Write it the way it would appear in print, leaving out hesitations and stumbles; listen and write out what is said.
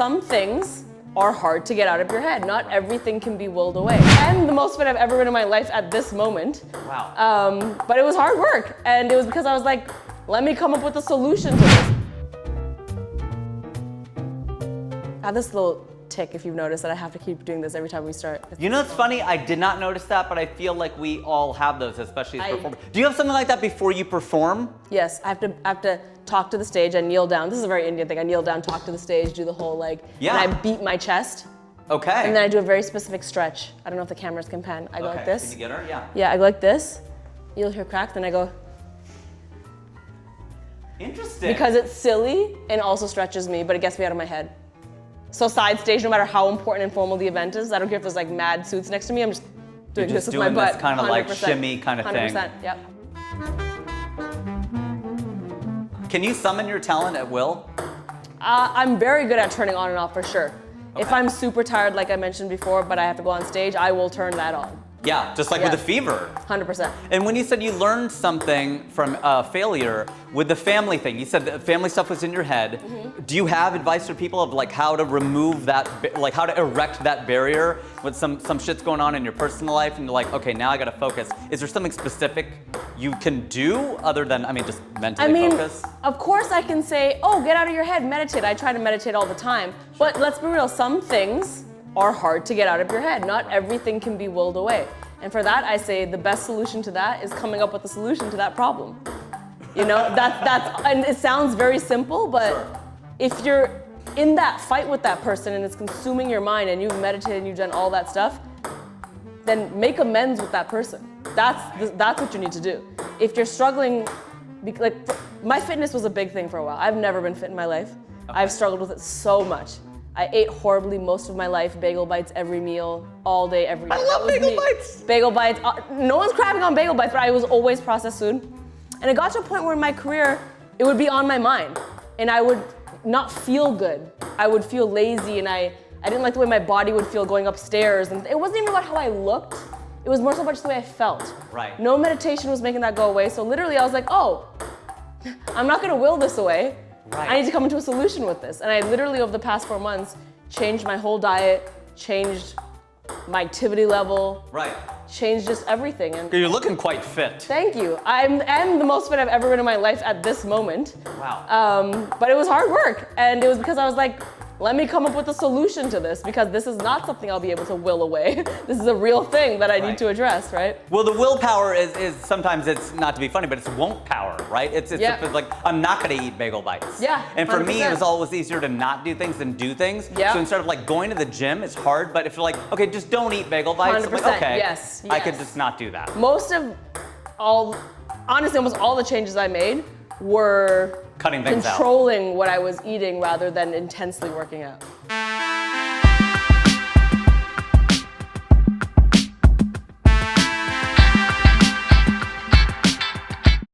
some things are hard to get out of your head. Not everything can be willed away. I'm the most fit I've ever been in my life at this moment. Wow. But it was hard work, and it was because I was like, let me come up with a solution to this. I have this little tick, if you've noticed, that I have to keep doing this every time we start. You know what's funny? I did not notice that, but I feel like we all have those, especially as performers. Do you have something like that before you perform? Yes, I have to talk to the stage. I kneel down. This is a very Indian thing. I kneel down, talk to the stage, do the whole and I beat my chest. Okay. And then I do a very specific stretch. I don't know if the cameras can pan. I go like this. Can you get her? Yeah. Yeah, I go like this. You'll hear crack, then I go. Interesting. Because it's silly and also stretches me, but it gets me out of my head. So side stage, no matter how important and formal the event is, I don't care if there's like mad suits next to me, I'm just doing this with my butt. This kind of like shimmy kind of thing. 100%, yep. Can you summon your talent at will? I'm very good at turning on and off for sure. Okay. If I'm super tired, like I mentioned before, but I have to go on stage, I will turn that on. Yeah, just like with a fever. 100%. And when you said you learned something from failure with the family thing, you said the family stuff was in your head. Mm-hmm. Do you have advice for people of like how to remove that, like how to erect that barrier when some shit's going on in your personal life and you're like, okay, now I gotta focus. Is there something specific you can do other than, just mentally focus? Of course I can say, oh, get out of your head, meditate. I try to meditate all the time. But let's be real, some things are hard to get out of your head. Not everything can be willed away. And for that, I say the best solution to that is coming up with a solution to that problem. You know, that's and it sounds very simple, but if you're in that fight with that person and it's consuming your mind and you've meditated and you've done all that stuff, then make amends with that person. That's what you need to do. If you're struggling, like my fitness was a big thing for a while. I've never been fit in my life. I've struggled with it so much. I ate horribly most of my life, bagel bites every meal, all day, every day. I love bagel bites! Bagel bites, no one's crapping on bagel bites, but I was always processed food. And it got to a point where in my career, it would be on my mind. And I would not feel good. I would feel lazy and I didn't like the way my body would feel going upstairs. And it wasn't even about how I looked. It was more so about just the way I felt. Right. No meditation was making that go away. So literally I was like, oh, I'm not gonna will this away. Right. I need to come into a solution with this. And I literally, over the past 4 months, changed my whole diet, changed my activity level, changed just everything. And you're looking quite fit. Thank you. I'm the most fit I've ever been in my life at this moment. Wow. But it was hard work. And it was because I was like, let me come up with a solution to this because this is not something I'll be able to will away. This is a real thing that I need to address, right? Well, the willpower is sometimes it's not to be funny, but it's won't power, right? It's like, I'm not gonna eat bagel bites. Yeah, And for 100%. me, it was always easier to not do things than do things. Yeah. So instead of like going to the gym, it's hard, but if you're like, okay, just don't eat bagel bites, I'm like, 100%, okay, yes, I could just not do that. Honestly, almost all the changes I made were cutting things out. Controlling what I was eating rather than intensely working out.